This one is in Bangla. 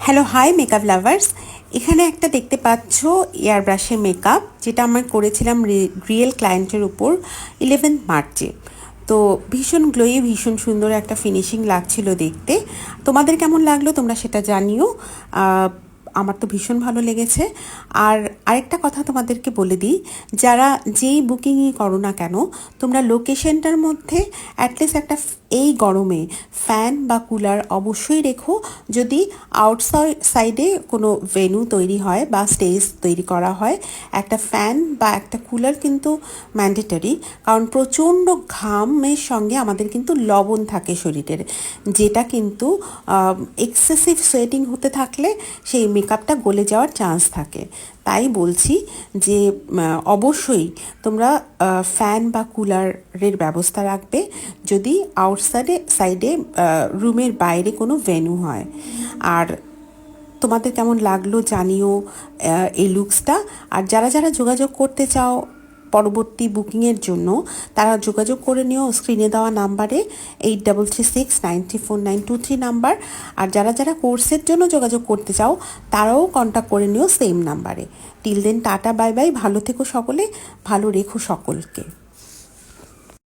হ্যালো হাই মেকআপ লাভার্স, এখানে একটা দেখতে পাচ্ছ এয়ার ব্রাশের মেকআপ, যেটা আমি করেছিলাম রিয়েল ক্লায়েন্টের উপর 11 মার্চে। তো ভীষণ গ্লোয়ি, ভীষণ সুন্দর একটা ফিনিশিং লাগছিল দেখতে। তোমাদের কেমন লাগলো তোমরা সেটা জানিও। আমার তো ভীষণ ভালো লেগেছে। আর আরেকটা কথা তোমাদেরকে বলে দিই, যারা যেই বুকিংই করো না কেন, তোমরা লোকেশনটার মধ্যে অ্যাটলিস্ট একটা এই গরমে ফ্যান বা কুলার অবশ্যই রেখো। যদি আউটসাইডে কোনো ভেন্যু তৈরি হয় বা স্টেজ তৈরি করা হয়, একটা ফ্যান বা একটা কুলার কিন্তু ম্যান্ডেটরি। কারণ প্রচণ্ড ঘামের সঙ্গে আমাদের কিন্তু লবণ থাকে শরীরের, যেটা কিন্তু এক্সেসিভ সোয়েটিং হতে থাকলে সেই মেকআপটা গলে যাওয়ার চান্স থাকে। তাই বলছি যে অবশ্যই তোমরা ফ্যান বা কুলারের ব্যবস্থা রাখবে যদি সাইডে রুমের বাইরে কোনো ভেন্যু হয়। আর তোমাদের কেমন লাগলো জানিও এই লুকসটা। আর যারা যারা যোগাযোগ করতে চাও পরবর্তী বুকিংয়ের জন্য, তারা যোগাযোগ করে নিও স্ক্রিনে দেওয়া নাম্বারে, 8336934923 নাম্বার। আর যারা যারা কোর্সের জন্য যোগাযোগ করতে চাও তারাও কন্ট্যাক্ট করে নিও সেম নাম্বারে। Till then tata bye bye, ভালো থেকো সকলে, ভালো রেখো সকলকে।